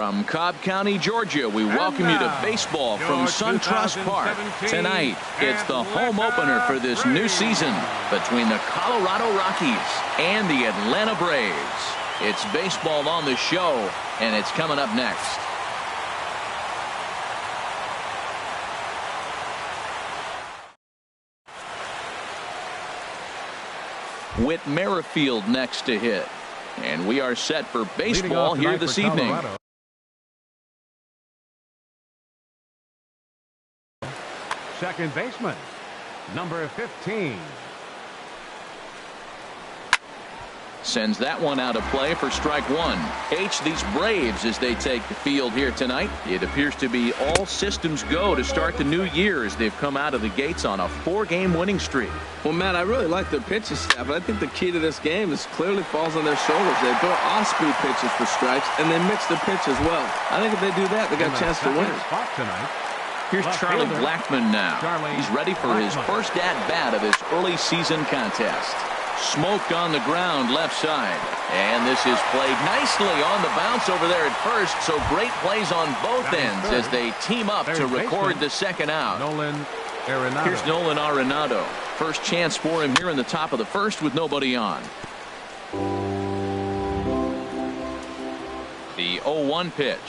From Cobb County, Georgia, we welcome you to baseball from SunTrust Park. Tonight, it's the home opener for this new season between the Colorado Rockies and the Atlanta Braves. It's baseball on the show, and it's coming up next. Whit Merrifield next to hit. And we are set for baseball here this evening. Second baseman, number 15. Sends that one out of play for strike one. These Braves as they take the field here tonight. It appears to be all systems go to start the new year as they've come out of the gates on a 4-game winning streak. Well, Matt, I really like their pitching staff, but I think the key to this game is clearly falls on their shoulders. They throw off-speed pitches for strikes, and they mix the pitch as well. I think if they do that, they got a chance to win. Here's Charlie Blackmon now. He's ready for his first at-bat of this early season contest. Smoked on the ground left side. And this is played nicely on the bounce over there at first. So great plays on both ends as they team up to record the second out. Here's Nolan Arenado. First chance for him here in the top of the first with nobody on. The 0-1 pitch.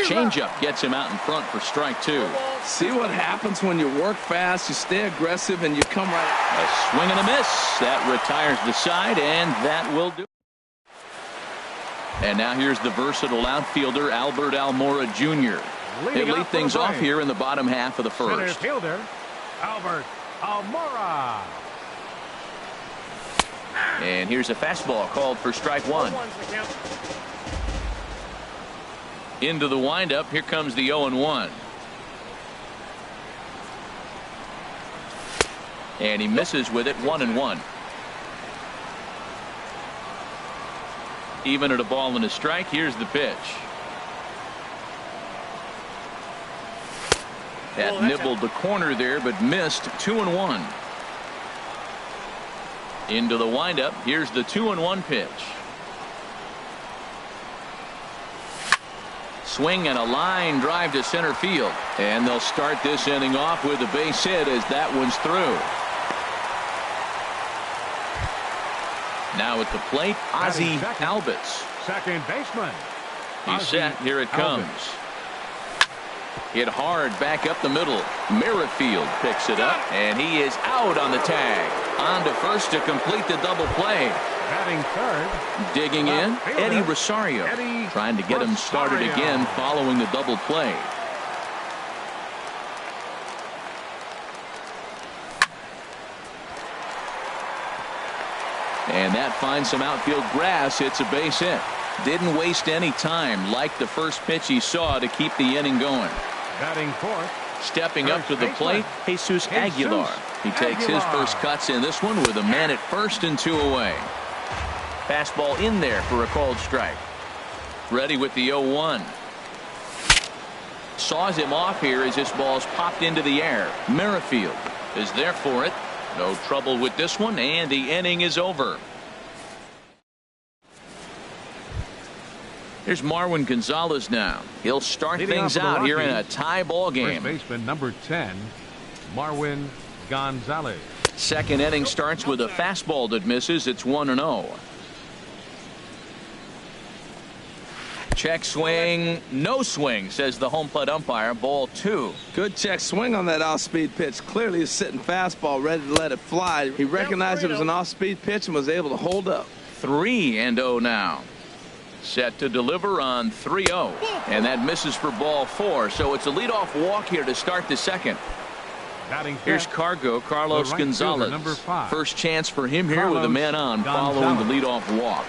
Changeup gets him out in front for strike two. See what happens when you work fast, you stay aggressive, and you come right. A swing and a miss. That retires the side, and that will do. And now here's the versatile outfielder, Albert Almora Jr. They lead things off here in the bottom half of the first. Center fielder, Albert Almora. And here's a fastball called for strike one. Into the windup. Here comes the 0-1. And he misses with it. 1-1. Even at a ball and a strike. Here's the pitch. That nibbled the corner there, but missed. 2-1. Into the windup. Here's the 2-1 pitch. Swing and a line drive to center field. And they'll start this inning off with a base hit as that one's through. Now at the plate, Ozzie Albies. Second baseman. He's set. Here it comes. Hit hard back up the middle. Merrifield picks it up, and he is out on the tag. On to first to complete the double play. Batting third. Digging in, Eddie Rosario. Trying to get him started again following the double play. And that finds some outfield grass. It's a base hit. Didn't waste any time like the first pitch he saw to keep the inning going. Batting fourth. Stepping up to the plate, Jesus Aguilar. He takes his first cuts in this one with a man at first and 2 away. Fastball in there for a called strike. Ready with the 0-1. Saws him off here as this ball's popped into the air. Merrifield is there for it. No trouble with this one, and the inning is over. Here's Marwin Gonzalez now. He'll start things out here in a tie ball game. First baseman number 10, Marwin Gonzalez. Second inning starts with a fastball that misses. It's 1-0. Check swing, no swing, says the home plate umpire. Ball 2. Good check swing on that off-speed pitch. Clearly he's sitting fastball, ready to let it fly. He recognized it was an off-speed pitch and was able to hold up. 3-0 now. Set to deliver on 3-0. And that misses for ball 4. So it's a leadoff walk here to start the second. Here's Carlos Gonzalez. Number 5. First chance for him here with a man on following the leadoff walk.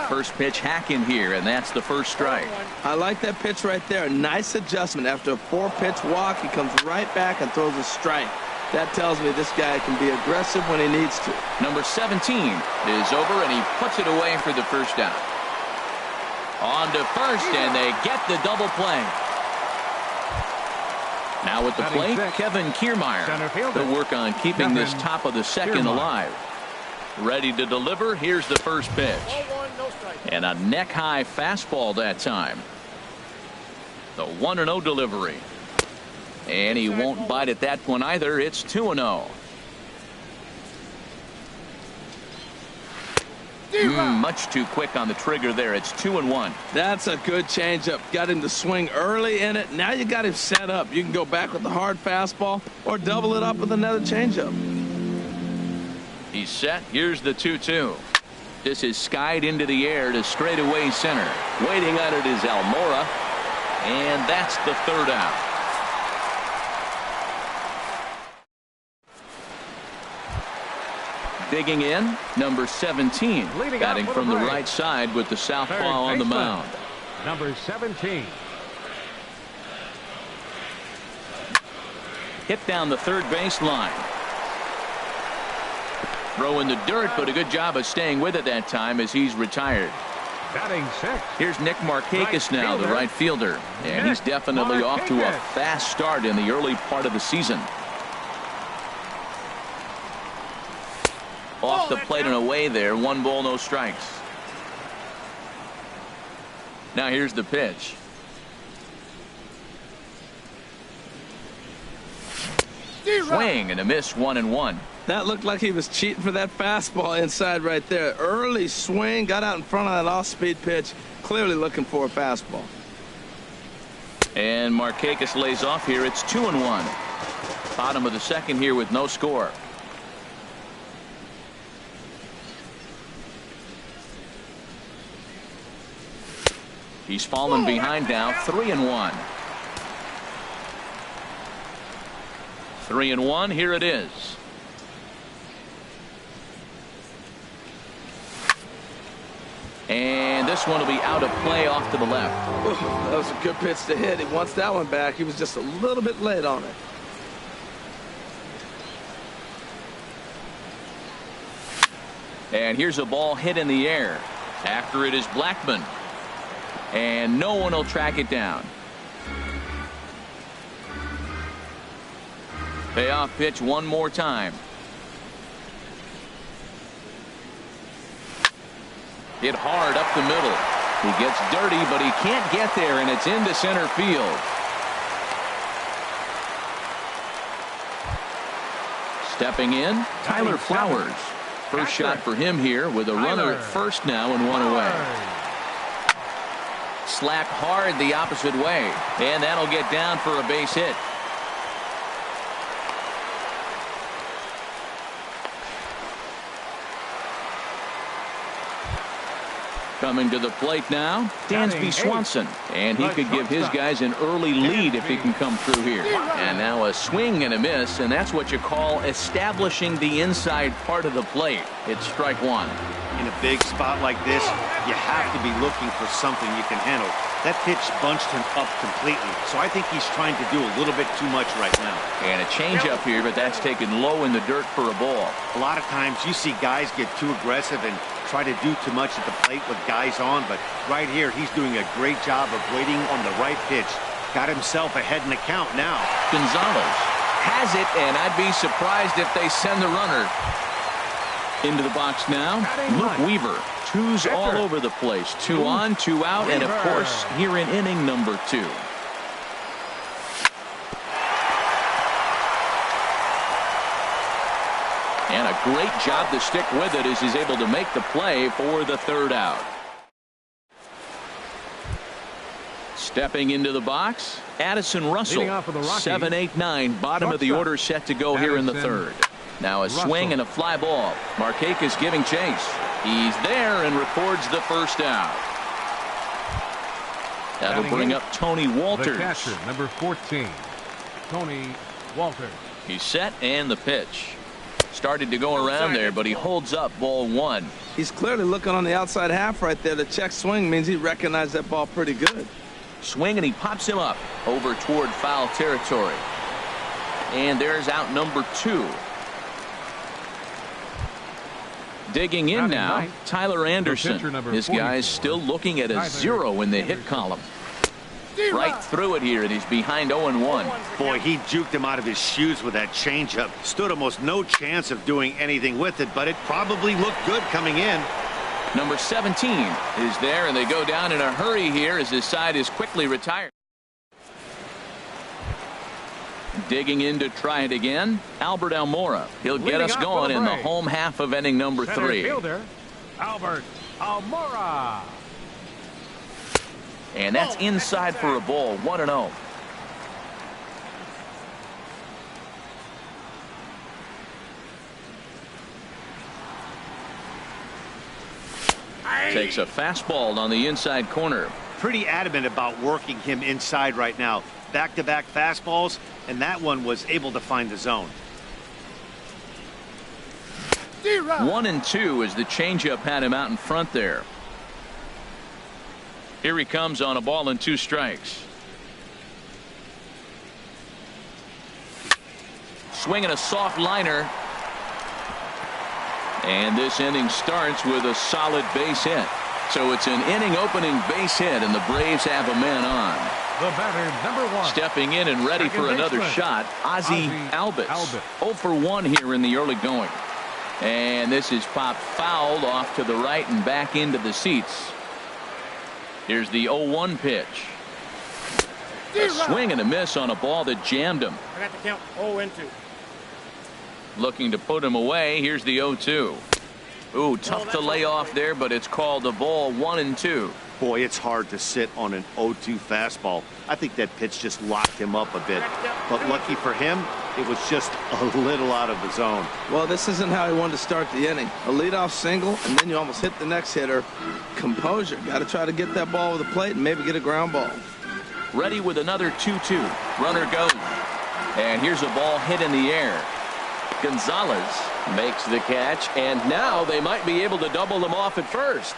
First pitch hacking here, and that's the first strike. I like that pitch right there. Nice adjustment. After a 4-pitch walk, he comes right back and throws a strike. That tells me this guy can be aggressive when he needs to. Number 17 is over, and he puts it away for the first down. On to first, and they get the double play. Now at the plate, Kevin Kiermaier. They'll work on keeping this top of the second alive. Ready to deliver. Here's the first pitch. And a neck-high fastball that time. The 1-0 delivery. And he won't bite at that one either. It's 2-0. Much too quick on the trigger there. It's 2-1. That's a good changeup. Got him to swing early in it. Now you got him set up. You can go back with the hard fastball or double it up with another changeup. He's set. Here's the 2-2. This is skied into the air to straightaway center. Waiting on it is Almora. And that's the third out. Digging in, number 17, batting from the right side with the southpaw on the mound. Number 17. Hit down the third base line. Throw in the dirt, but a good job of staying with it that time as he's retired. Batting six. Here's Nick Markakis now, the right fielder. And he's definitely off to a fast start in the early part of the season. Off the plate and away there. 1 ball, no strikes. Now here's the pitch. Swing and a miss. 1-1. That looked like he was cheating for that fastball inside right there. Early swing, got out in front of that off-speed pitch. Clearly looking for a fastball. And Markakis lays off here. It's 2-1. Bottom of the second here with no score. He's fallen behind now. 3-1. 3-1. Here it is. And this one will be out of play off to the left. That was a good pitch to hit. He wants that one back. He was just a little bit late on it. And here's a ball hit in the air. After it is Blackmon. And no one will track it down. Payoff pitch one more time. Hit hard up the middle. He gets dirty, but he can't get there, and it's into center field. Stepping in, Tyler Flowers. First shot for him here with a runner at first now and one away. Slapped hard the opposite way, and that'll get down for a base hit. Coming to the plate now, Dansby Swanson, and he could give his guys an early lead if he can come through here. And now a swing and a miss, and that's what you call establishing the inside part of the plate. It's strike one. In a big spot like this, you have to be looking for something you can handle. That pitch bunched him up completely, so I think he's trying to do a little bit too much right now. And a changeup here, but that's taken low in the dirt for a ball. A lot of times you see guys get too aggressive and try to do too much at the plate with guys on, but right here he's doing a great job of waiting on the right pitch. Got himself ahead in the count now. Gonzalez has it, and I'd be surprised if they send the runner into the box now. Luke Weaver, twos all over the place. 2 on, 2 out, and of course here in inning number 2. And a great job to stick with it as he's able to make the play for the third out. Stepping into the box, Addison Russell. 7, 8, 9, bottom of the order set to go here in the third. Now a swing and a fly ball. Markakis giving chase. He's there and records the first out. That'll bring up Tony Walters. The catcher, number 14, Tony Walters. He's set, and the pitch. Started to go around there, but he holds up ball 1. He's clearly looking on the outside half right there. The check swing means he recognized that ball pretty good. Swing, and he pops him up over toward foul territory. And there's out number 2. Digging in now, Tyler Anderson. His guy's still looking at a 0 in the hit column. Right through it here, and he's behind 0-1. Boy, he juked him out of his shoes with that changeup. Stood almost no chance of doing anything with it, but it probably looked good coming in. Number 17 is there, and they go down in a hurry here as his side is quickly retired. Digging in to try it again, Albert Almora. He'll get us going in the home half of inning number 3. Fielder, Albert Almora. And that's inside for a ball, 1-0. Takes a fastball on the inside corner. Pretty adamant about working him inside right now. Back-to-back fastballs, and that one was able to find the zone. 1-2 as the changeup had him out in front there. Here he comes on a ball and 2 strikes. Swinging a soft liner. And this inning starts with a solid base hit. So it's an inning opening base hit, and the Braves have a man on. The batter, number 1. Stepping in and ready for another shot, Ozzie Albies. 0 for 1 here in the early going. And this is popped fouled off to the right and back into the seats. Here's the 0-1 pitch. A swing and a miss on a ball that jammed him. I got the count 0-2. Looking to put him away. Here's the 0-2. Ooh, tough to lay off there, but it's called a ball, 1-2. Boy, it's hard to sit on an 0-2 fastball. I think that pitch just locked him up a bit. But lucky for him, it was just a little out of the zone. Well, this isn't how he wanted to start the inning. A leadoff single, and then you almost hit the next hitter. Composure. Got to try to get that ball over the plate and maybe get a ground ball. Ready with another 2-2. Runner goes. And here's a ball hit in the air. Gonzalez makes the catch, and now they might be able to double them off at first.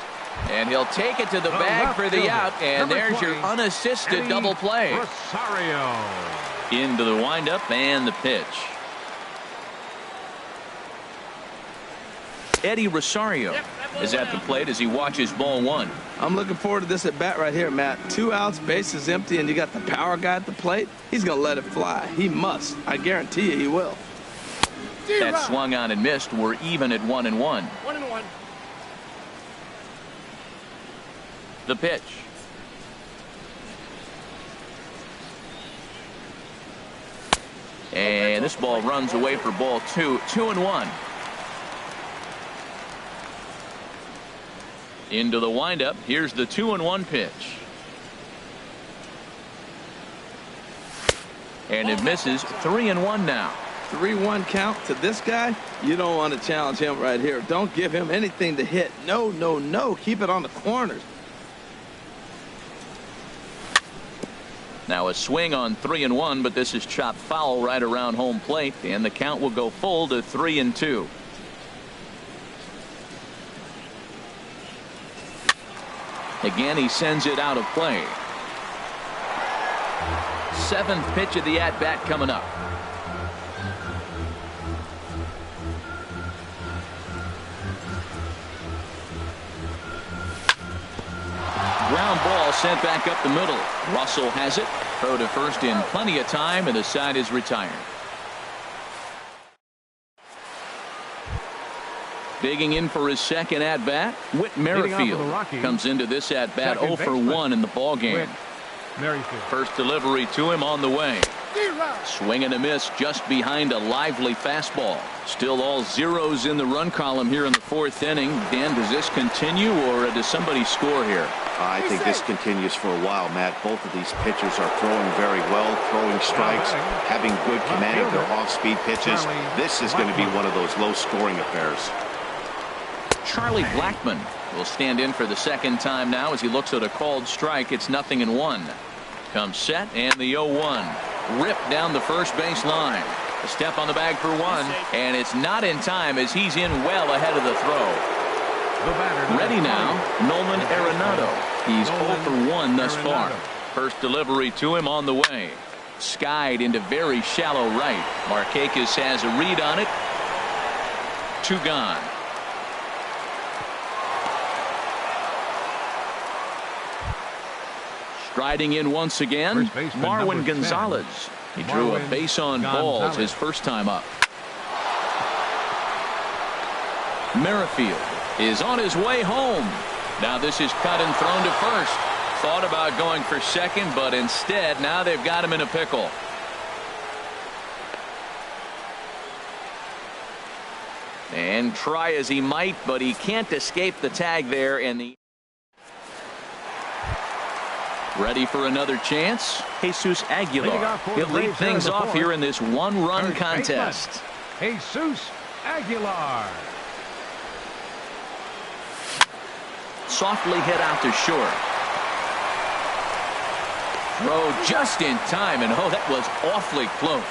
And he'll take it to the bag for the out, and there's your unassisted double play. Rosario. Into the windup and the pitch. Eddie Rosario is at the plate as he watches ball 1. I'm looking forward to this at bat right here, Matt. 2 outs, bases empty, and you got the power guy at the plate. He's going to let it fly. He must. I guarantee you he will. That swung on and missed. We're even at 1-1. 1-1. The pitch. And this ball runs away for ball 2. 2-1. Into the windup. Here's the 2-1 pitch. And it misses. 3-1 now. 3-1 count to this guy. You don't want to challenge him right here. Don't give him anything to hit. No, no, no. Keep it on the corners. Now a swing on 3-1, but this is chopped foul right around home plate, and the count will go full to 3-2. Again, he sends it out of play. 7th pitch of the at-bat coming up. Ground ball sent back up the middle. Russell has it. Throw to first in plenty of time, and the side is retired. Digging in for his second at-bat, Whit Merrifield comes into this at-bat 0 for 1 in the ballgame. First delivery to him on the way. Swing and a miss just behind a lively fastball. Still all zeros in the run column here in the 4th inning. Dan, does this continue, or does somebody score here? I think this continues for a while, Matt. Both of these pitchers are throwing very well, throwing strikes, having good command of their off-speed pitches. This is going to be one of those low-scoring affairs. Charlie Blackmon will stand in for the second time now as he looks at a called strike. It's 0-1. Comes set, and the 0-1. Ripped down the first base line. A step on the bag for 1, and it's not in time as he's in well ahead of the throw. Ready now, Nolan Arenado. He's 0 for 1 thus far. First delivery to him on the way. Skied into very shallow right. Markakis has a read on it. 2 gone. Striding in once again, Marwin Gonzalez. He drew a base on balls his first time up. Merrifield is on his way home. Now this is cut and thrown to first. Thought about going for second, but instead now they've got him in a pickle. And try as he might, but he can't escape the tag there. And ready for another chance. Jesus Aguilar. He'll lead things off here in this one-run contest. Jesus Aguilar. Softly hit out to short. Throw just in time, and oh, that was awfully close.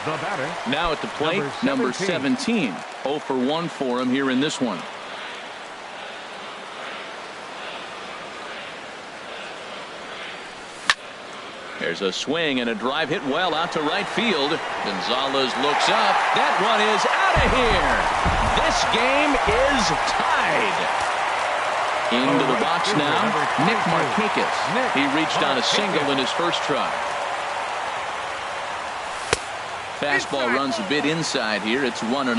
The batter. Now at the plate, number 17. 0 for 1 for him here in this one. There's a swing and a drive hit well out to right field. Gonzalez looks up. That one is out of here. This game is tied. Into the box now, Nick Markakis. He reached on a single in his first try. Fastball runs a bit inside here. It's 1-0.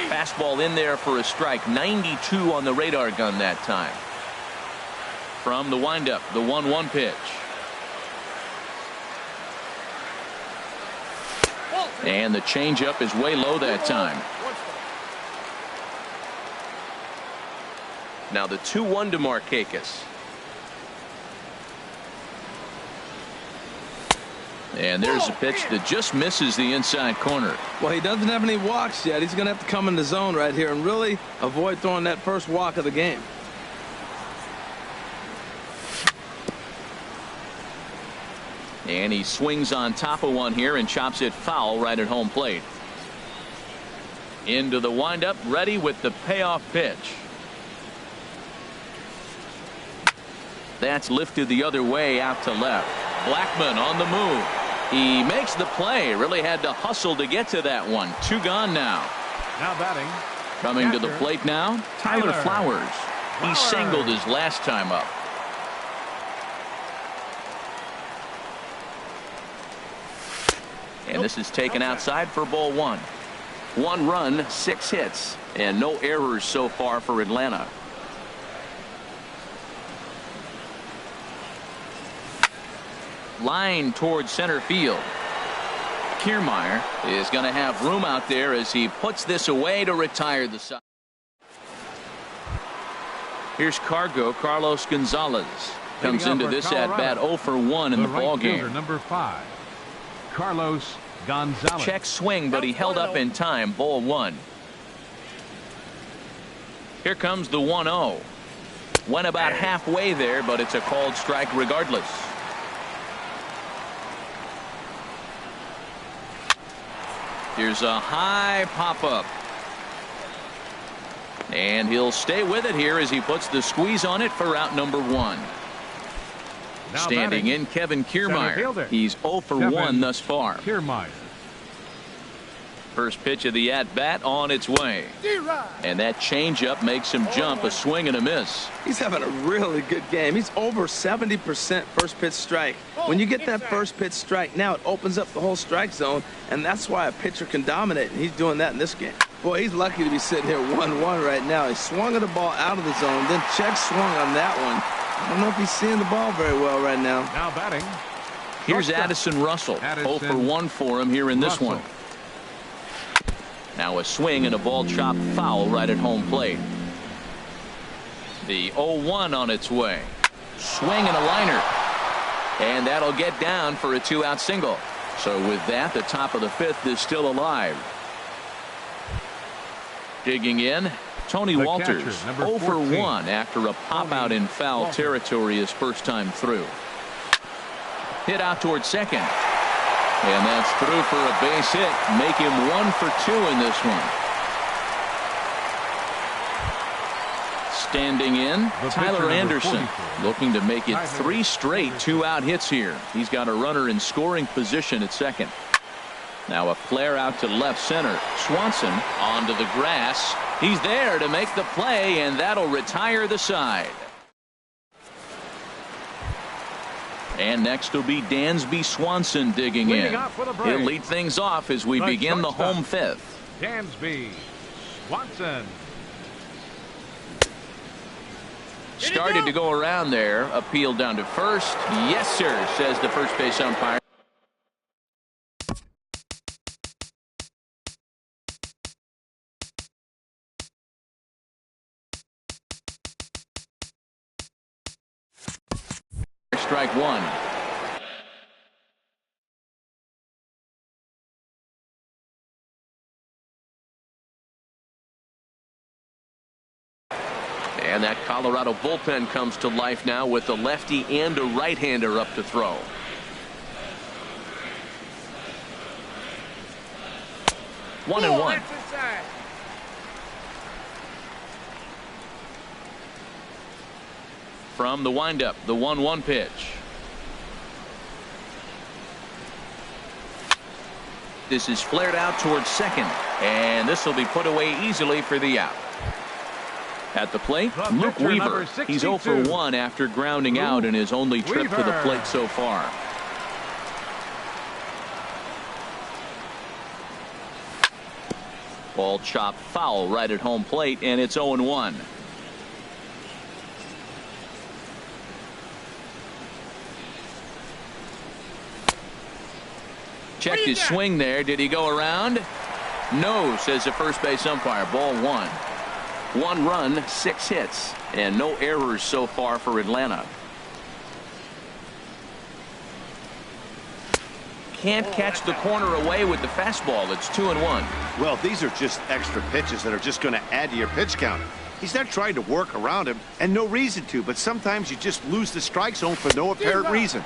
Fastball in there for a strike. 92 on the radar gun that time. From the windup, the 1-1 pitch. And the changeup is way low that time. Now the 2-1 to Markakis. And there's a pitch that just misses the inside corner. Well, he doesn't have any walks yet. He's going to have to come in the zone right here and really avoid throwing that first walk of the game. And he swings on top of one here and chops it foul right at home plate. Into the windup, ready with the payoff pitch. That's lifted the other way out to left. Blackmon on the move. He makes the play. Really had to hustle to get to that one. 2 gone now. Now batting. Coming to the plate now, Tyler Flowers. He singled his last time up. And this is taken outside for ball 1. 1 run, 6 hits, and no errors so far for Atlanta. Line towards center field. Kiermaier is going to have room out there as he puts this away to retire the side. Here's Carlos Gonzalez. Comes into this at bat 0 for 1 in the ball game. Number 5. Carlos Gonzalez. Check swing, but he held up in time. Ball 1. Here comes the 1-0. Went about halfway there, but it's a called strike regardless. Here's a high pop-up. And he'll stay with it here as he puts the squeeze on it for out number 1. Standing in, Kevin Kiermaier. He's 0 for 1 thus far. Kiermaier. First pitch of the at-bat on its way. And that changeup makes him jump. A swing and a miss. He's having a really good game. He's over 70% first pitch strike. When you get that first pitch strike, now it opens up the whole strike zone, and that's why a pitcher can dominate, and he's doing that in this game. Boy, he's lucky to be sitting here 1-1 right now. He swung at the ball out of the zone, then check swung on that one. I don't know if he's seeing the ball very well right now. Now batting. Here's Addison Russell. 0 for 1 for him here in this one. Now a swing and a ball chopped foul right at home plate. The 0-1 on its way. Swing and a liner. And that'll get down for a 2-out single. So with that, the top of the 5th is still alive. Digging in, Tony Walters. 0 for 1 after a pop out in foul territory his first time through. Hit out towards second. And that's through for a base hit. Make him 1 for 2 in this one. Standing in, Tyler Anderson, looking to make it 3 straight 2-out hits here. He's got a runner in scoring position at second. Now a flare out to left center. Swanson onto the grass. He's there to make the play, and that'll retire the side. And next will be Dansby Swanson digging in. He'll lead things off as we begin the home fifth. Dansby Swanson. Started to go around there. Appeal down to first. Yes, sir, says the first base umpire. Strike one. And that Colorado bullpen comes to life now with a lefty and a right-hander up to throw. One and one. From the windup, the 1-1 pitch. This is flared out towards second, and this will be put away easily for the out. At the plate, Luke Weaver. He's 0 for 1 after grounding out in his only trip to the plate so far. Ball chopped foul right at home plate, and it's 0-1. Checked his swing there. Did he go around? No, says the first base umpire. Ball one. 1 run, 6 hits, and no errors so far for Atlanta. Can't catch the corner away with the fastball. It's 2-1. Well, these are just extra pitches that are just going to add to your pitch count. He's not trying to work around him, and no reason to, but sometimes you just lose the strike zone for no apparent reason.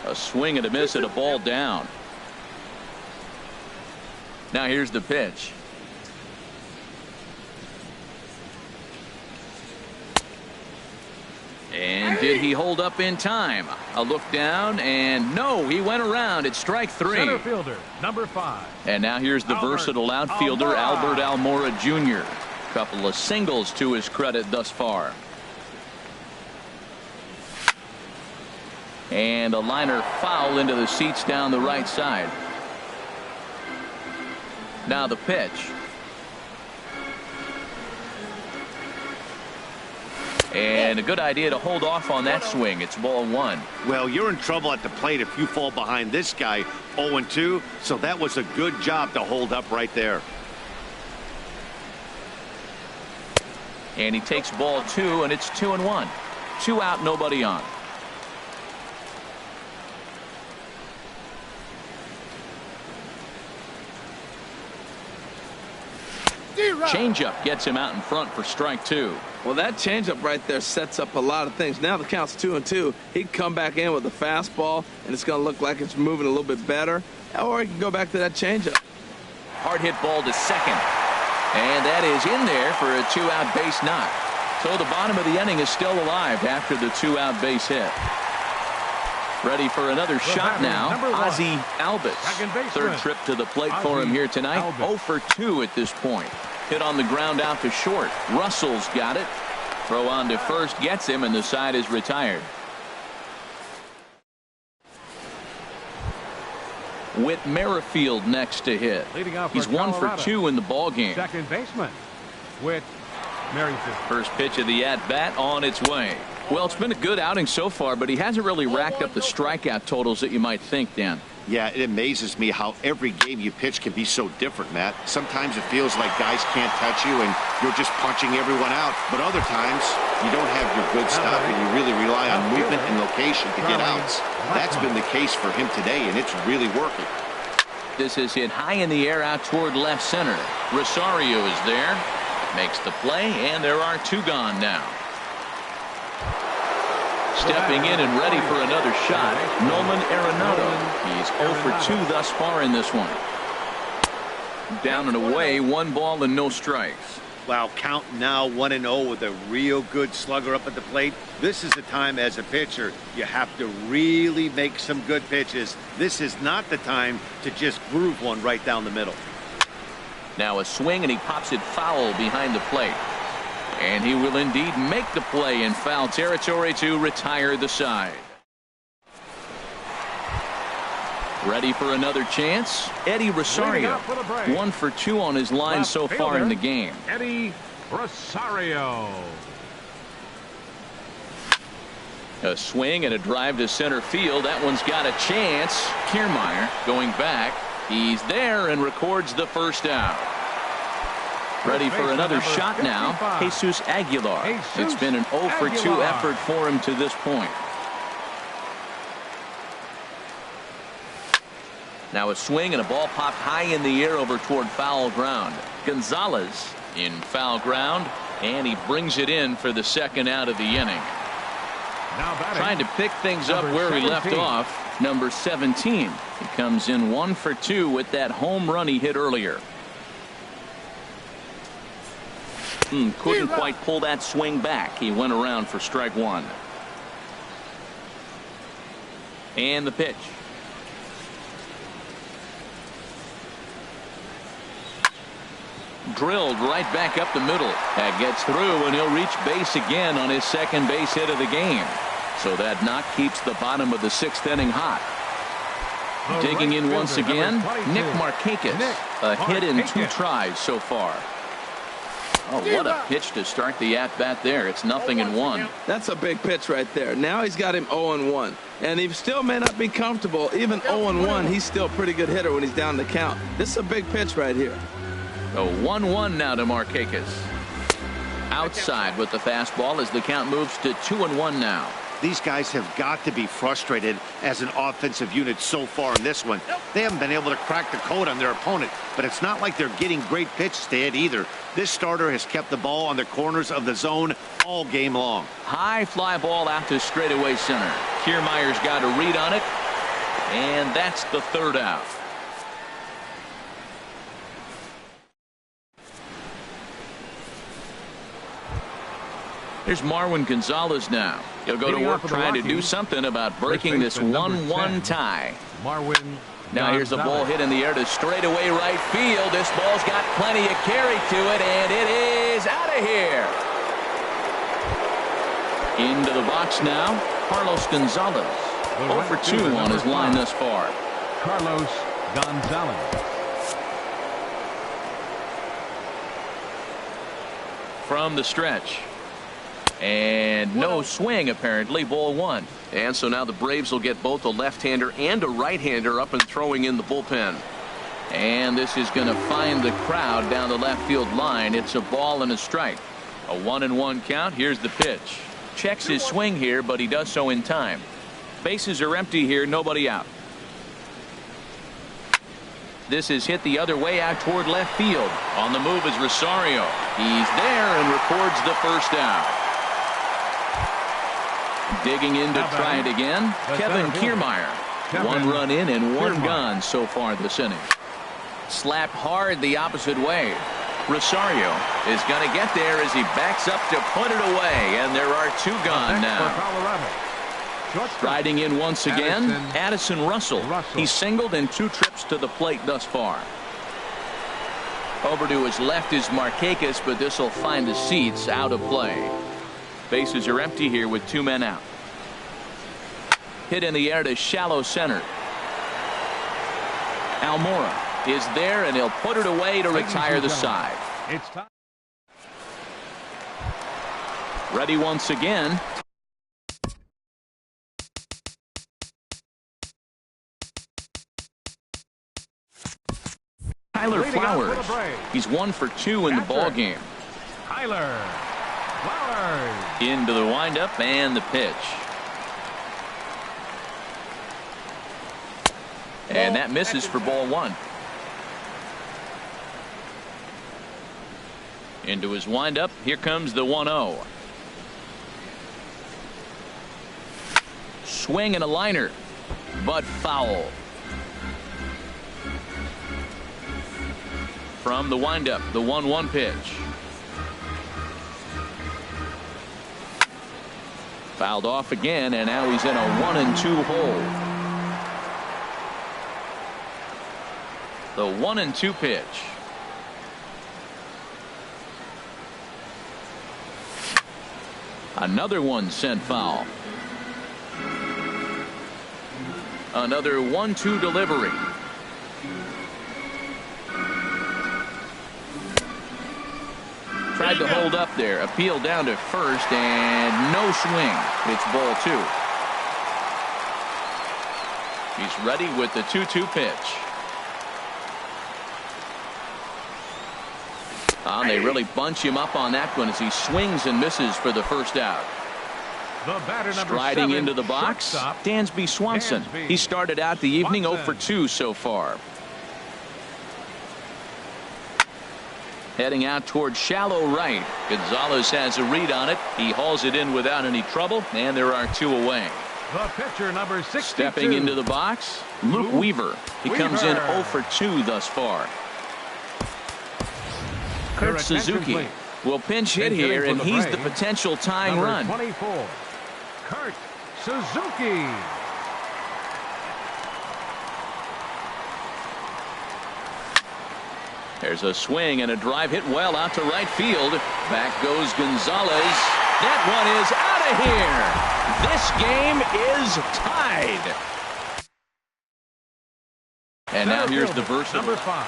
A swing and a miss at a ball down. Now here's the pitch. And did he hold up in time? A look down, and no, he went around. It's strike 3. Center fielder, number 5. And now here's the versatile outfielder, Albert Almora Jr. Couple of singles to his credit thus far. And a liner foul into the seats down the right side. Now the pitch. And a good idea to hold off on that swing. It's ball 1. Well, you're in trouble at the plate if you fall behind this guy 0-2, so that was a good job to hold up right there. And he takes ball 2, and it's 2-1. 2 out, nobody on. Changeup gets him out in front for strike 2. Well, that changeup right there sets up a lot of things. Now the count's 2-2. He can come back in with a fastball, and it's going to look like it's moving a little bit better. Or he can go back to that changeup. Hard hit ball to second. And that is in there for a 2-out base knock. So the bottom of the inning is still alive after the 2-out base hit. Ready for another shot now. Ozzie Albies. Third trip to the plate for him here tonight. 0 for 2 at this point. Hit on the ground out to short. Russell's got it. Throw on to first gets him, and the side is retired. Whit Merrifield next to hit. He's 1 for 2 in the ball game. Second baseman, Whit Merrifield. First pitch of the at-bat on its way. Well, it's been a good outing so far, but he hasn't really racked up the strikeout totals that you might think, Dan. Yeah, it amazes me how every game you pitch can be so different, Matt. Sometimes it feels like guys can't touch you and you're just punching everyone out. But other times, you don't have your good stuff and you really rely on movement and location to get outs. That's been the case for him today, and it's really working. This is hit high in the air out toward left center. Rosario is there. Makes the play, and there are 2 gone now. Stepping in and ready for another shot, Nolan Arenado. He's 0 for 2 thus far in this one. Down and away, 1 ball and no strikes. Wow, count now 1-0 with a real good slugger up at the plate. This is the time as a pitcher you have to really make some good pitches. This is not the time to just groove one right down the middle. Now a swing, and he pops it foul behind the plate. And he will indeed make the play in foul territory to retire the side. Ready for another chance? Eddie Rosario, 1 for 2 on his line so far in the game. Eddie Rosario. A swing and a drive to center field. That one's got a chance. Kiermaier going back. He's there and records the first out. Ready for another shot now. Jesus Aguilar. It's been an 0 for 2 effort for him to this point. Now a swing and a ball popped high in the air over toward foul ground. Gonzalez in foul ground, and he brings it in for the second out of the inning. Trying to pick things up where he left off. Number 17. He comes in 1 for 2 with that home run he hit earlier. Couldn't quite pull that swing back. He went around for strike 1. And the pitch. Drilled right back up the middle. That gets through, and he'll reach base again on his second base hit of the game. So that knock keeps the bottom of the 6th inning hot. Digging in once again, Nick Markakis. A hit in 2 tries so far. Oh, what a pitch to start the at-bat there. It's 0-1. That's a big pitch right there. Now he's got him 0-1. And he still may not be comfortable. Even 0-1, he's still a pretty good hitter when he's down the count. This is a big pitch right here. A 1-1 now to Markakis. Outside with the fastball as the count moves to 2-1 now. These guys have got to be frustrated as an offensive unit so far in this one. They haven't been able to crack the code on their opponent, but it's not like they're getting great pitches to hit either. This starter has kept the ball on the corners of the zone all game long. High fly ball out to straightaway center. Kiermaier's got a read on it, and that's the 3rd out. Here's Marwin Gonzalez now. He'll go to work trying to do something about breaking this 1-1 tie. Marwin. Now here's the ball hit in the air to straightaway right field. This ball's got plenty of carry to it, and it is out of here. Into the box now, Carlos Gonzalez. 0 for 2 on his line thus far. Carlos Gonzalez. From the stretch. And no swing, apparently. Ball 1. And so now the Braves will get both a left-hander and a right-hander up and throwing in the bullpen. And this is going to find the crowd down the left field line. It's a ball and a strike. A 1-1 count. Here's the pitch. Checks his swing here, but he does so in time. Bases are empty here. Nobody out. This is hit the other way out toward left field. On the move is Rosario. He's there and records the first out. Digging in to try it again, Kevin Kiermaier. 1 run in and 1 gone so far this inning. Slapped hard the opposite way. Rosario is going to get there as he backs up to put it away, and there are 2 gone now. Riding in once again, Addison Russell. He's singled in 2 trips to the plate thus far. Over to his left is Markakis, but this will find the seats out of play. Bases are empty here with 2 men out. Hit in the air to shallow center. Almora is there, and he'll put it away to retire the side. Ready once again. Tyler Flowers. He's 1 for 2 in the ball game. Tyler Flowers. Into the windup and the pitch. And that misses for ball 1. Into his windup. Here comes the 1-0. Swing and a liner, but foul. From the windup, the 1-1 pitch. Fouled off again, and now he's in a 1-2 hole. The 1-2 pitch. Another one sent foul. Another 1-2 delivery. Tried to hold up there. Appeal down to first, and no swing. It's ball 2. He's ready with the 2-2 pitch. They really bunch him up on that one as he swings and misses for the first out. Striding into the box, Dansby Swanson. He started out the evening 0 for 2 so far. Heading out towards shallow right. Gonzalez has a read on it. He hauls it in without any trouble, and there are 2 away. The pitcher, number 62. Stepping into the box, Luke Weaver. He comes in 0 for 2 thus far. Kurt Suzuki will pinch hit here, and he's the potential tying run. 24, Kurt Suzuki. There's a swing and a drive hit well out to right field. Back goes Gonzalez. That one is out of here. This game is tied. And now here's the versatile number 5,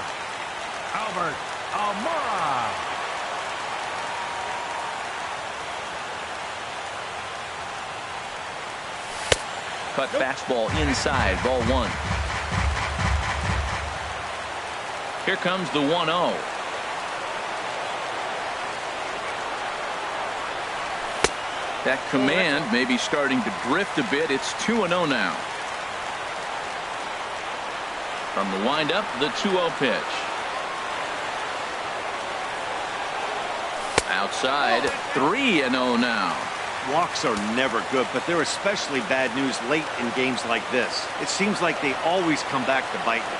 Albert Almora. Cut fastball inside, ball 1. Here comes the 1-0. That command may be starting to drift a bit. It's 2-0 now. From the windup, the 2-0 pitch. Outside, 3-0 now. Walks are never good, but they're especially bad news late in games like this. It seems like they always come back to bite them.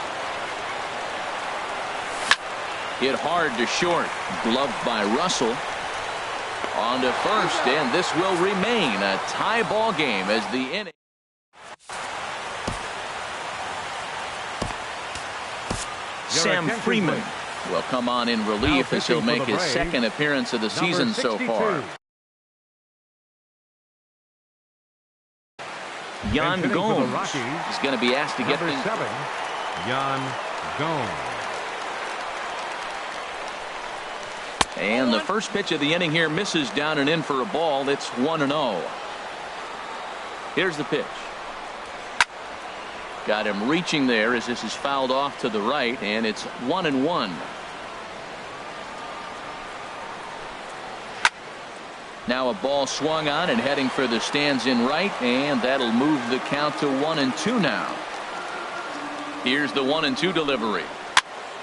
Hit hard to short. Gloved by Russell. On to first, and this will remain a tie ball game as the inning. Sam Freeman will come on in relief as he'll make his second appearance of the season so far. Yan Gomes is going to be asked to get the 7, Yan Gomes. And the first pitch of the inning here misses down and in for a ball. It's 1-0. Here's the pitch. Got him reaching there as this is fouled off to the right, and it's 1-1. Now a ball swung on and heading for the stands in right, and that'll move the count to 1-2 now. Here's the 1-2 delivery.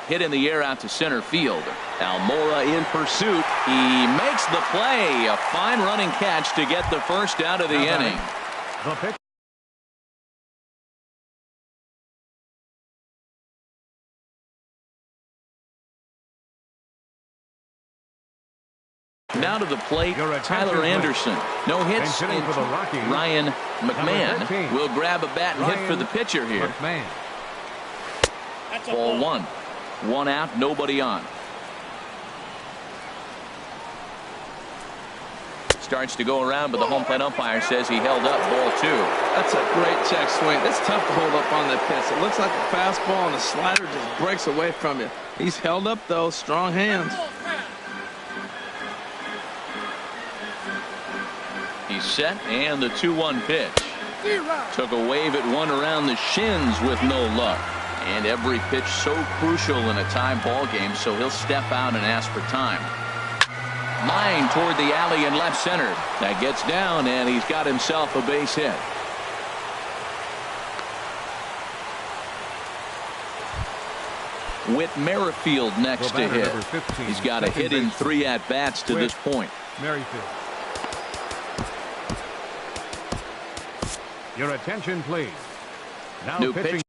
Hit in the air out to center field. Almora in pursuit. He makes the play. A fine running catch to get the first out of the inning. The pitch. Now to the plate, Tyler Anderson. No hits. Ryan McMahon will grab a bat and hit for the pitcher here. Ball 1. 1 out, nobody on. Starts to go around, but the home plate umpire says he held up. Ball 2. That's a great check swing. It's tough to hold up on that pitch. It looks like a fastball, and the slider just breaks away from you. He's held up, though. Strong hands. He's set, and the 2-1 pitch. Took a wave at one around the shins with no luck. And every pitch so crucial in a tie ball game, so he'll step out and ask for time. Line toward the alley in left center. That gets down, and he's got himself a base hit. Whit Merrifield next to hit. 15, he's got a hit in 3 at-bats to this point. Merrifield. Your attention, please. Now New pitching. pitch.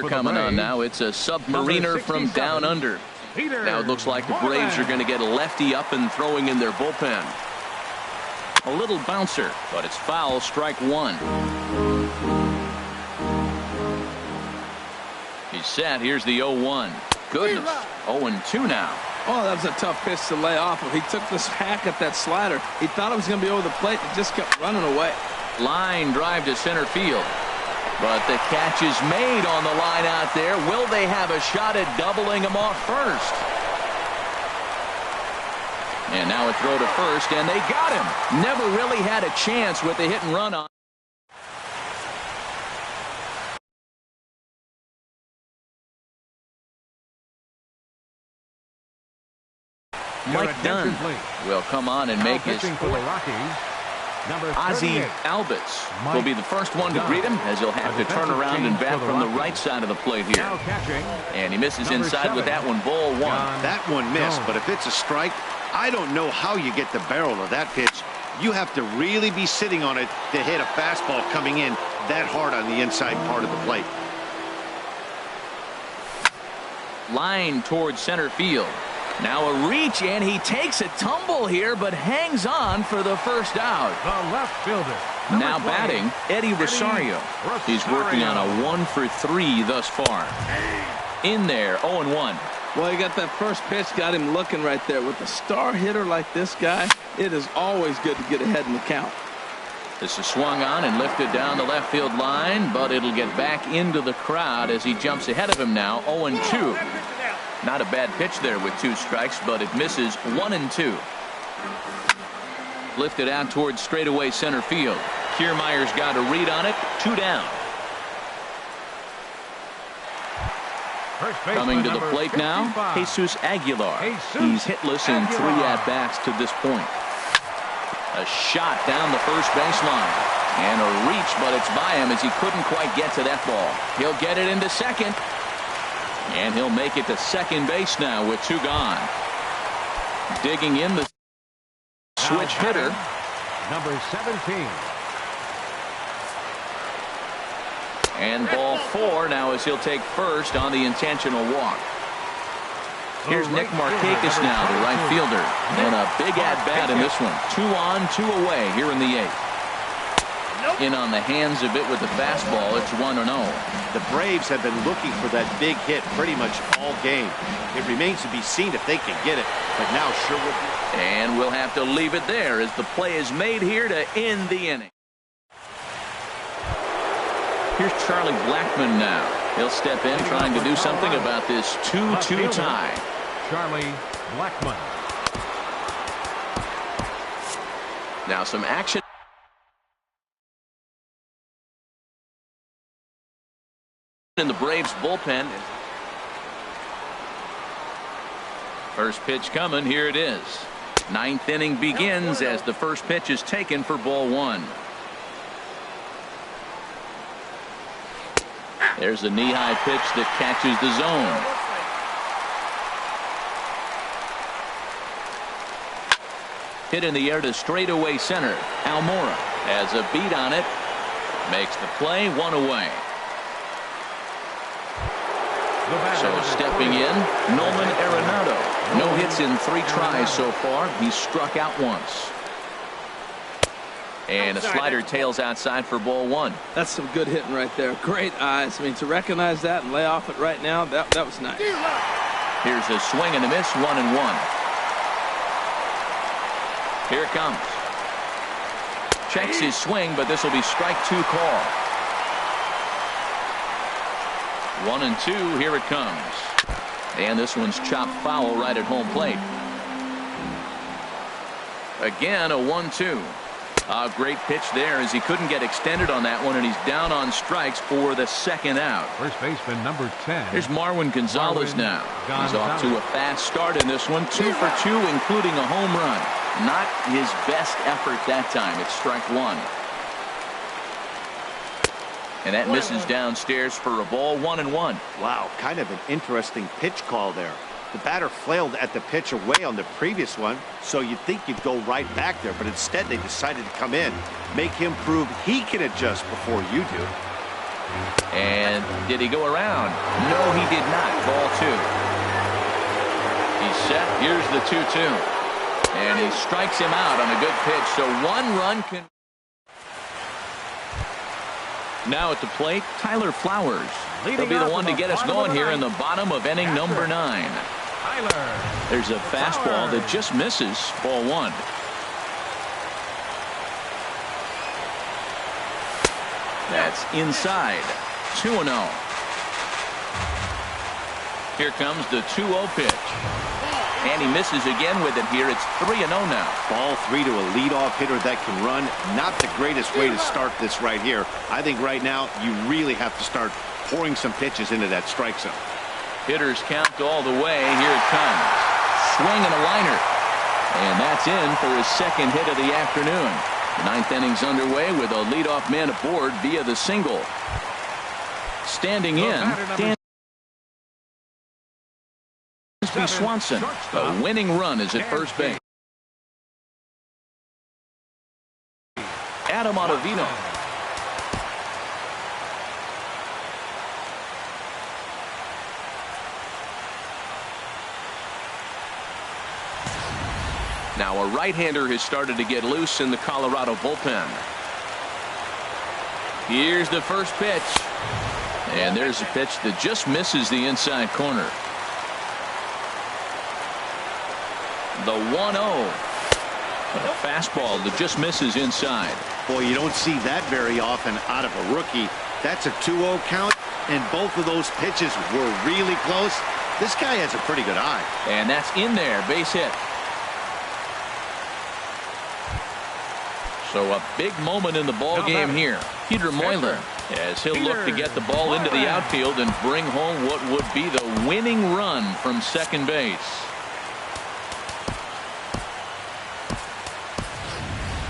pitcher coming on now. It's a submariner from down under. Now it looks like the Braves are going to get a lefty up and throwing in their bullpen. A little bouncer, but it's foul, strike one. He's set. Here's the 0-1. Goodness. 0-2 now. Oh, that was a tough pitch to lay off of. He took this hack at that slider. He thought it was going to be over the plate and just kept running away. Line drive to center field. But the catch is made on the line out there. Will they have a shot at doubling him off first? And now a throw to first, and they got him. Never really had a chance with the hit and run on. Mike Dunn will come on and make his fourth. Ozzie Albies will be the first one to greet him, as he'll have to turn around and bat from the right side of the plate here. And he misses inside with that one, ball one. That one missed, but if it's a strike, I don't know how you get the barrel of that pitch. You have to really be sitting on it to hit a fastball coming in that hard on the inside part of the plate. Line towards center field. Now a reach, and he takes a tumble here, but hangs on for the first out. The left fielder. Now batting, Eddie Rosario. He's working on a 1-for-3 thus far. In there, 0-1. Well, he got that first pitch, got him looking right there. With a star hitter like this guy, it is always good to get ahead in the count. This is swung on and lifted down the left field line, but it'll get back into the crowd as he jumps ahead of him now, 0-2. Not a bad pitch there with 2 strikes, but it misses 1-2. Lifted out towards straightaway center field. Kiermaier's got a read on it. 2 down. Coming to the plate now, Jesus Aguilar. He's hitless in 3 at-bats to this point. A shot down the first baseline. And a reach, but it's by him as he couldn't quite get to that ball. He'll get it into second. And he'll make it to second base now with 2 gone. Digging in the switch hitter. Number 17. And ball 4 now as he'll take first on the intentional walk. Here's Nick Markakis now, the right fielder. And a big at-bat in this one. 2 on, 2 away here in the 8th. In on the hands of it with the fastball. It's 1-0. The Braves have been looking for that big hit pretty much all game. It remains to be seen if they can get it, but now sure will be. And we'll have to leave it there as the play is made here to end the inning. Here's Charlie Blackmon now. He'll step in trying to do something about this 2-2 tie. Charlie Blackmon. Now some action in the Braves bullpen. First pitch coming. Here it is. 9th inning begins as the first pitch is taken for ball 1. There's a knee-high pitch that catches the zone. Hit in the air to straightaway center. Almora has a beat on it. Makes the play, 1 away. So stepping in, Nolan Arenado. No hits in 3 tries so far. He's struck out once. And a slider tails outside for ball 1. That's some good hitting right there. Great eyes. I mean, to recognize that and lay off it right now, that was nice. Here's a swing and a miss, 1-1. Here it comes. Checks his swing, but this will be strike 2 call. 1-2. Here it comes. And this one's chopped foul right at home plate. Again, a 1-2. A great pitch there as he couldn't get extended on that one, and he's down on strikes for the second out. First baseman number 10. Here's Marwin Gonzalez now. He's off to a fast start in this one. 2 for 2, including a home run. Not his best effort that time. It's strike 1. And that misses downstairs for a ball, 1-1. Wow, kind of an interesting pitch call there. The batter flailed at the pitch away on the previous one, so you'd think you'd go right back there, but instead they decided to come in, make him prove he can adjust before you do. And did he go around? No, he did not. Ball 2. He's set. Here's the 2-2. And he strikes him out on a good pitch. So 1 run can. Now at the plate, Tyler Flowers. He'll be the one to get us going here in the bottom of inning number 9. There's a fastball that just misses. Ball 1. That's inside. 2-0. Here comes the 2-0 pitch. And he misses again with it here. It's 3-0 now. Ball 3 to a leadoff hitter that can run. Not the greatest way to start this right here. I think right now you really have to start pouring some pitches into that strike zone. Hitters count all the way. Here it comes. Swing and a liner. And that's in for his second hit of the afternoon. The 9th inning's underway with a leadoff man aboard via the single. Standing in, Dansby Swanson. A winning run is at first base. Adam Ottavino. Now a right-hander has started to get loose in the Colorado bullpen. Here's the first pitch. And there's a pitch that just misses the inside corner. The 1-0. A fastball that just misses inside. Boy, you don't see that very often out of a rookie. That's a 2-0 count, and both of those pitches were really close. This guy has a pretty good eye. And that's in there, base hit. So a big moment in the ball game here. Peter Moylan, as he'll look to get the ball into the outfield and bring home what would be the winning run from second base.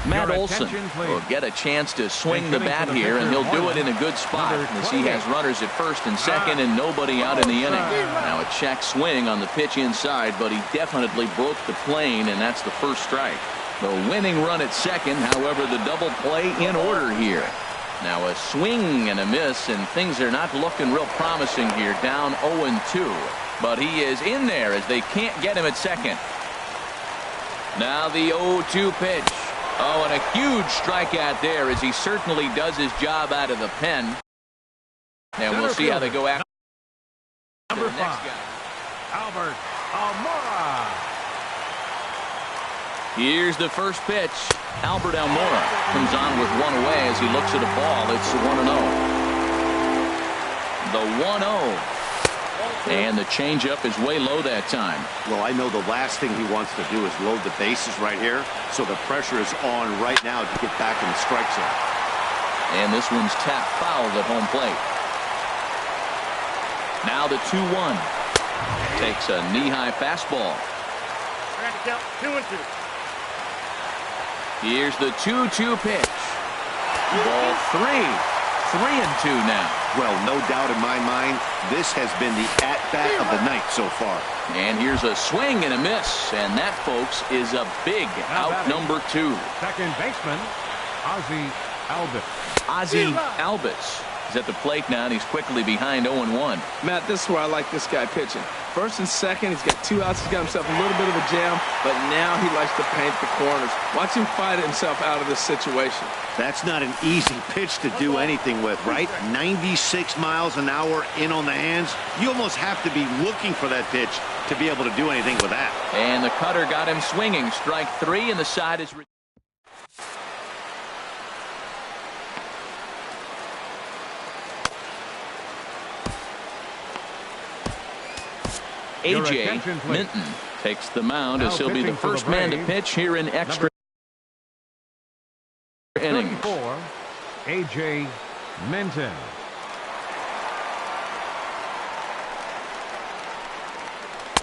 Matt Olson will get a chance to swing the bat here, and he'll do it in a good spot as he has runners at first and second and nobody out in the inning. Now a check swing on the pitch inside, but he definitely broke the plane, and that's the first strike. The winning run at second, however, the double play in order here. Now a swing and a miss, and things are not looking real promising here. Down 0-2, but he is in there as they can't get him at second. Now the 0-2 pitch. Oh, and a huge strikeout there as he certainly does his job out of the pen. And we'll see how they go after number the next 5, guy. Albert Almora. Here's the first pitch. Albert Almora comes on with one away as he looks at a ball. It's 1-0. The 1-0. And the changeup is way low that time. Well, I know the last thing he wants to do is load the bases right here, so the pressure is on right now to get back in the strike zone. And this one's tapped fouled at home plate. Now the 2-1. Takes a knee-high fastball. 2-2. Here's the 2-2 pitch. Ball 3. 3-2 now. Well, no doubt in my mind, this has been the at-bat of the night so far. And here's a swing and a miss. And that, folks, is a big out number 2. Second baseman, Ozzie Albies. Ozzie Albies is at the plate now, and he's quickly behind 0-1. Matt, this is where I like this guy pitching. First and second, he's got 2 outs. He's got himself a little bit of a jam, but now he likes to paint the corners. Watch him fight himself out of this situation. That's not an easy pitch to do anything with, right? 96 miles an hour in on the hands. You almost have to be looking for that pitch to be able to do anything with that. And the cutter got him swinging. Strike 3, and the side is... A.J. Minton takes the mound as he'll be the first man to pitch here in extra innings. A.J. Minton.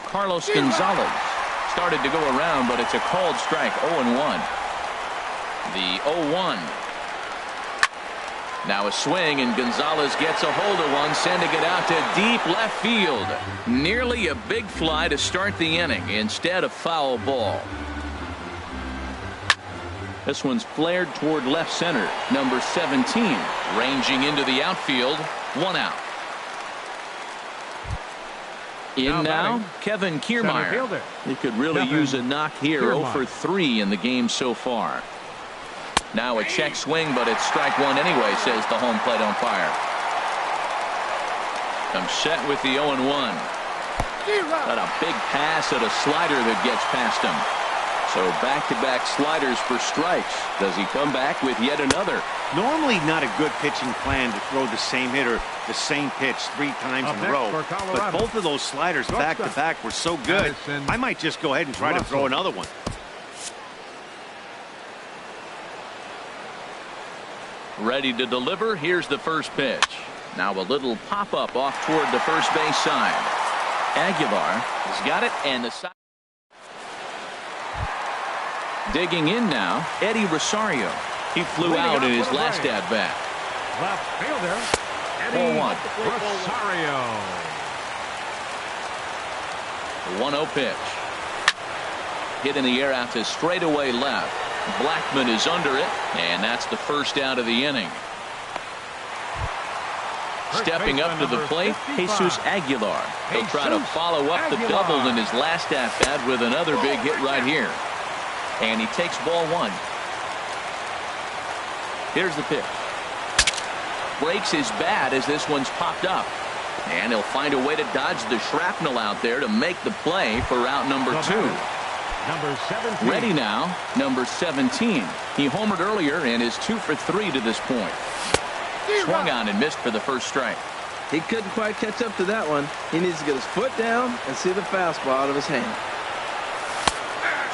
Carlos Gonzalez started to go around, but it's a called strike. 0-1. The 0-1. Now a swing, and Gonzalez gets a hold of one, sending it out to deep left field. Nearly a big fly to start the inning. Instead, a foul ball. This one's flared toward left center. Number 17 ranging into the outfield. 1 out. In now, Kevin Kiermaier. He could really use a knock here. 0 for 3 in the game so far. Now a check swing, but it's strike one anyway, says the home plate umpire. Comes set with the 0-1. Got a big pass at a slider that gets past him. So back-to-back sliders for strikes. Does he come back with yet another? Normally not a good pitching plan to throw the same hitter the same pitch 3 times in a row. But both of those sliders back-to-back were so good, I might just go ahead and try to throw another one. Ready to deliver. Here's the first pitch. Now a little pop-up off toward the first base side. Aguilar has got it, and the side. Digging in now, Eddie Rosario. He flew out in his last at-bat. Left fielder, Eddie 4-1. Rosario. 1-0 pitch. Hit in the air out to straightaway left. Blackman is under it, and that's the first out of the inning. Stepping up to the plate, Jesus Aguilar. He'll try to follow up the double in his last at-bat with another big hit right here. And he takes ball 1. Here's the pitch. Breaks his bat as this one's popped up. And he'll find a way to dodge the shrapnel out there to make the play for route number 2. Number 17. Ready now, number 17. He homered earlier and is 2 for 3 to this point. Swung on and missed for the first strike. He couldn't quite catch up to that one. He needs to get his foot down and see the fastball out of his hand.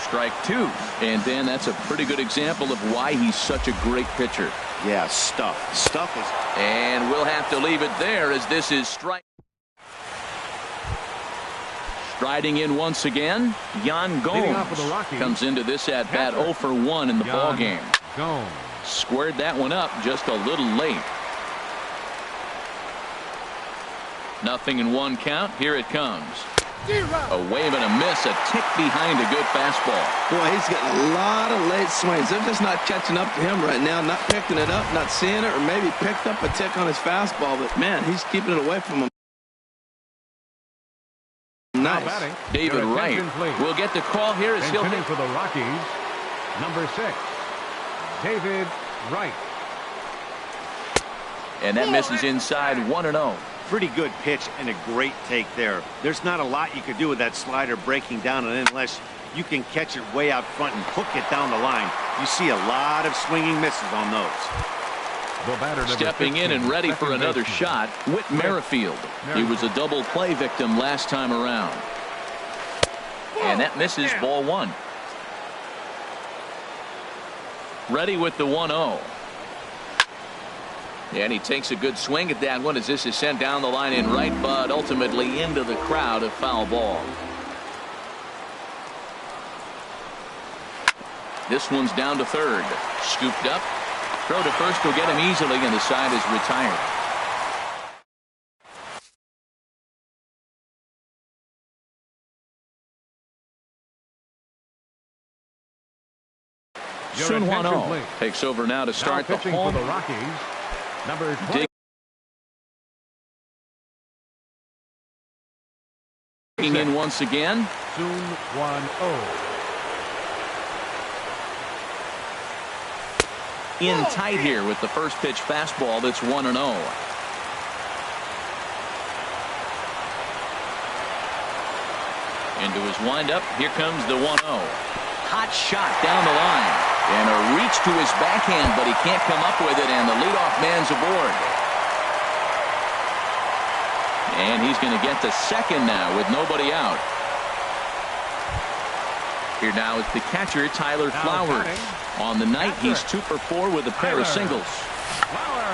Strike 2. And Dan, that's a pretty good example of why he's such a great pitcher. Yeah, stuff is. And we'll have to leave it there as this is strike. Striding in once again, Yan Gomes comes into this at bat 0 for 1 in the ball game. Squared that one up just a little late. 0-1 count. Here it comes. A wave and a miss, a tick behind a good fastball. Boy, he's getting a lot of late swings. They're just not catching up to him right now, not picking it up, not seeing it, or maybe picked up a tick on his fastball, but man, he's keeping it away from him. Nice. David Wright will get the call here as he'll hit for the Rockies. Number 6, David Wright. And that misses inside 1-0. Pretty good pitch and a great take there. There's not a lot you could do with that slider breaking down, and unless you can catch it way out front and hook it down the line, you see a lot of swinging misses on those. Stepping in and ready for another shot, Whit Merrifield. He was a double play victim last time around. And that misses ball 1. Ready with the 1-0. And he takes a good swing at that one as this is sent down the line in right, but ultimately into the crowd, a foul ball. This one's down to third. Scooped up. Throw to first will get him easily, and the side is retired. Sun Hwan-Oh takes over now to start the home. For the Rockies, number 20. Digging in once again. Sun Hwan-Oh. In tight here with the first pitch fastball that's 1-0. Into his windup. Here comes the 1-0. Hot shot down the line. And a reach to his backhand, but he can't come up with it, and the leadoff man's aboard. And he's going to get to second now with nobody out. Here now is the catcher, Tyler Flowers. On the night, he's 2 for 4 with a pair of singles.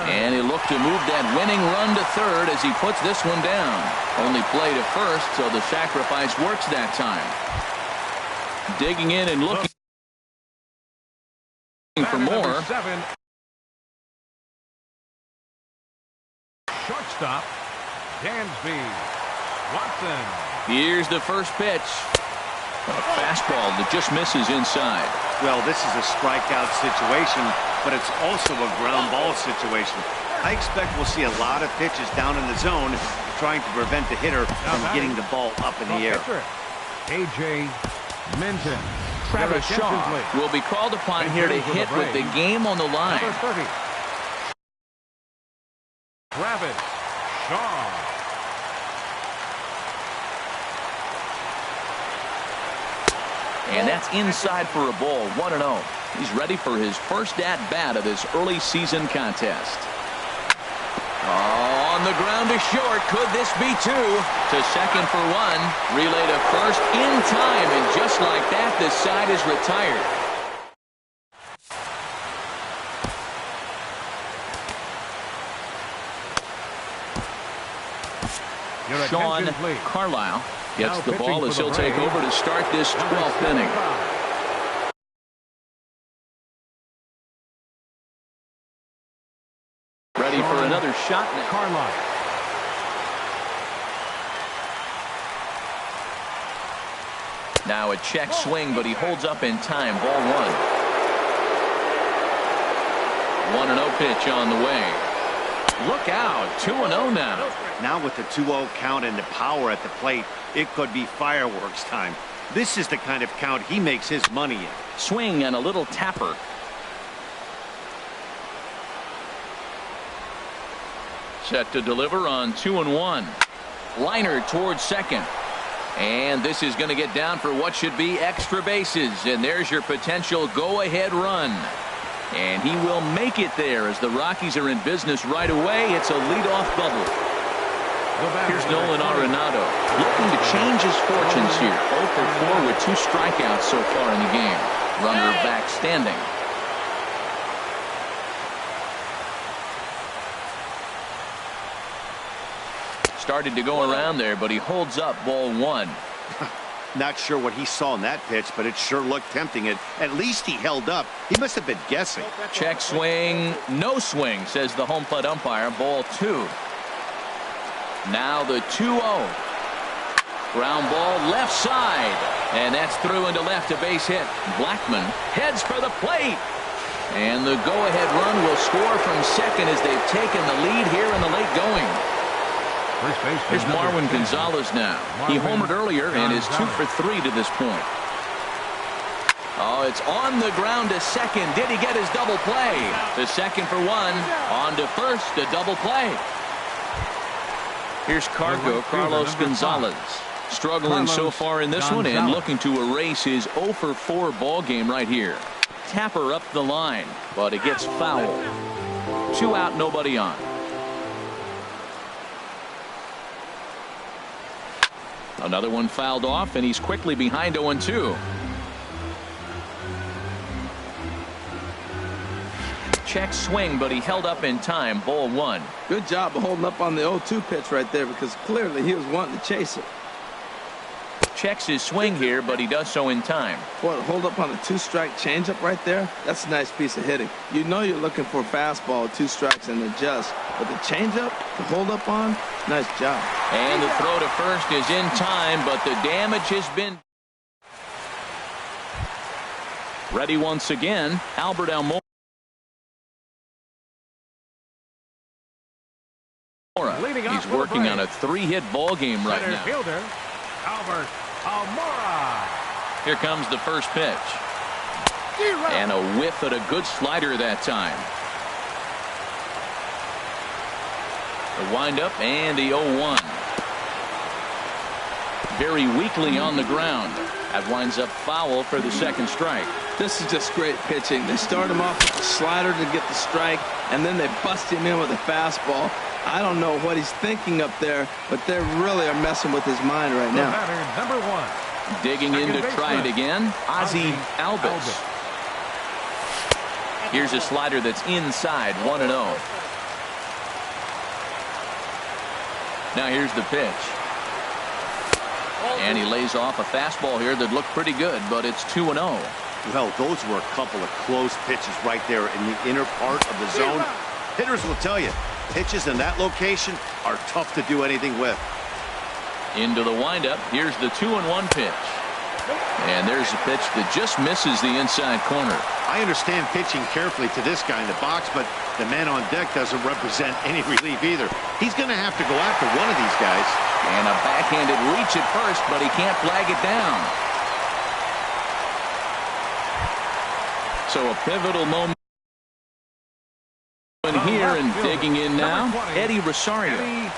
And he looked to move that winning run to third as he puts this one down. Only play to first, so the sacrifice works that time. Digging in and looking for more. Shortstop, Dansby Watson. Here's the first pitch. A fastball that just misses inside. Well, this is a strikeout situation, but it's also a ground ball situation. I expect we'll see a lot of pitches down in the zone trying to prevent the hitter from getting the ball up in the air. A.J. Minton. Travis Shaw will be called upon here to hit with the game on the line. Number 30. Travis Shaw. And that's inside for a ball, 1-0. He's ready for his first at-bat of this early season contest. On the ground to short. Could this be two? To second for one. Relay to first in time. And just like that, the side is retired. Sean Carlisle gets the ball as he'll take over to start this 12th inning. Ready for another shot now. Carlisle. Now a check swing, but he holds up in time. Ball 1. 1-0 pitch on the way. Look out. 2-0 now. Now with the 2-0 count and the power at the plate, it could be fireworks time. This is the kind of count he makes his money in. Swing and a little tapper. Set to deliver on 2-1. Liner towards second. And this is going to get down for what should be extra bases. And there's your potential go-ahead run. And he will make it there as the Rockies are in business right away. It's a leadoff double. Here's Nolan Arenado looking to change his fortunes here. 0 for 4 with 2 strikeouts so far in the game. Runner back standing. Started to go around there, but he holds up. Ball 1. Not sure what he saw in that pitch, but it sure looked tempting. At least he held up. He must have been guessing. Check swing, no swing, says the home plate umpire. Ball 2. Now the 2-0. Ground ball left side. And that's through into left, a base hit. Blackman heads for the plate. And the go-ahead run will score from second as they've taken the lead here in the late going. Here's Marwin Gonzalez now. He homered earlier and is 2 for 3 to this point. Oh, it's on the ground to second. Did he get his double play? To second for 1. On to first, a double play. Here's Carlos Gonzalez. Struggling so far in this one and looking to erase his 0 for 4 ball game right here. Tapper up the line, but it gets foul. 2 out, nobody on. Another one fouled off, and he's quickly behind 0-2. Check swing, but he held up in time. Ball 1. Good job of holding up on the 0-2 pitch right there, because clearly he was wanting to chase it. Checks his swing here, but he does so in time. Boy, to hold up on the 2-strike changeup right there, that's a nice piece of hitting. You know you're looking for a fastball with 2 strikes and adjust. But the changeup to hold up on, nice job. And the throw to first is in time, but the damage has been. Ready once again, Albert Almora. He's working on a 3-hit ball game right now. Fielder, Albert Almora. Here comes the first pitch. And a whiff at a good slider that time. The windup and the 0-1. Very weakly on the ground. That winds up foul for the second strike. This is just great pitching. They start him off with the slider to get the strike, and then they bust him in with a fastball. I don't know what he's thinking up there, but they really are messing with his mind right now. Number 1. Digging in to try it again, Ozzie Albies. Here's a slider that's inside, 1-0. Now here's the pitch. And he lays off a fastball here that looked pretty good, but it's 2-0. Well, those were a couple of close pitches right there in the inner part of the zone. Hitters will tell you, pitches in that location are tough to do anything with. Into the windup. Here's the 2-1 pitch. And there's a pitch that just misses the inside corner. I understand pitching carefully to this guy in the box, but the man on deck doesn't represent any relief either. He's going to have to go after one of these guys. And a backhanded reach at first, but he can't flag it down. So a pivotal moment here, and digging in now, Eddie Rosario.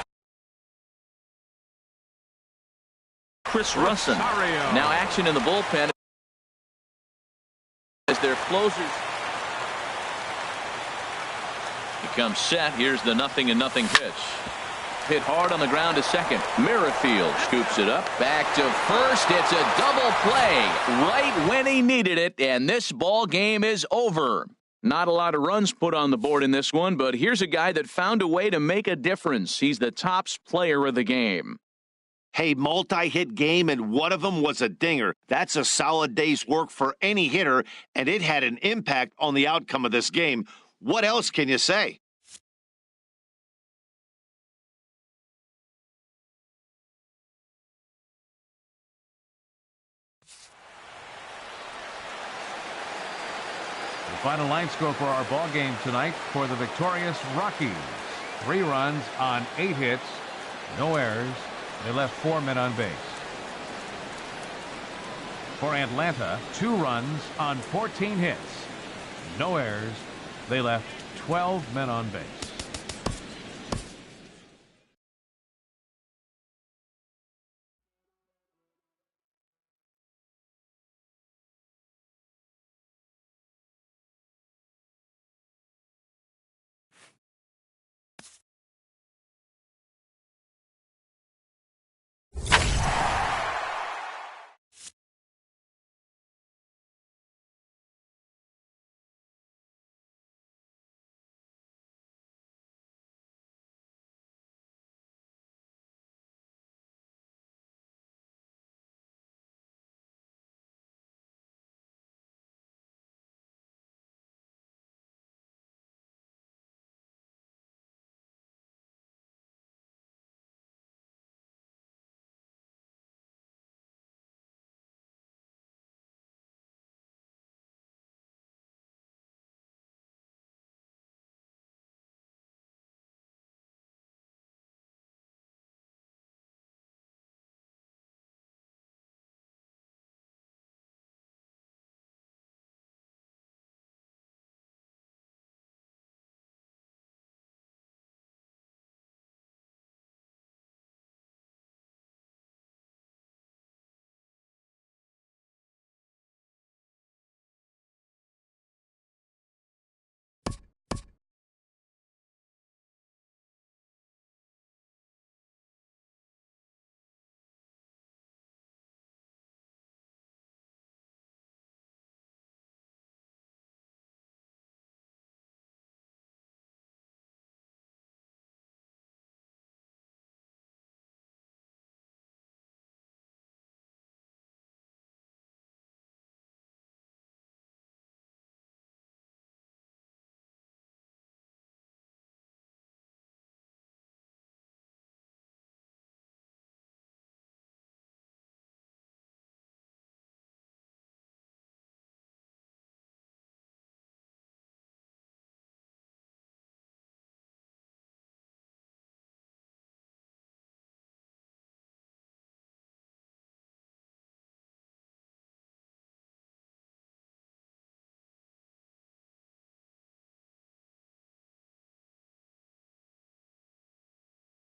Chris Russin. Now action in the bullpen as their closers become set. Here's the 0-0 pitch. Hit hard on the ground to second. Merrifield scoops it up. Back to first. It's a double play right when he needed it, and this ball game is over. Not a lot of runs put on the board in this one, but here's a guy that found a way to make a difference. He's the top player of the game. Hey, multi-hit game, and one of them was a dinger. That's a solid day's work for any hitter, and it had an impact on the outcome of this game. What else can you say? The final line score for our ball game tonight for the victorious Rockies. 3 runs on 8 hits, no errors. They left 4 men on base. For Atlanta, 2 runs on 14 hits, no errors. They left 12 men on base.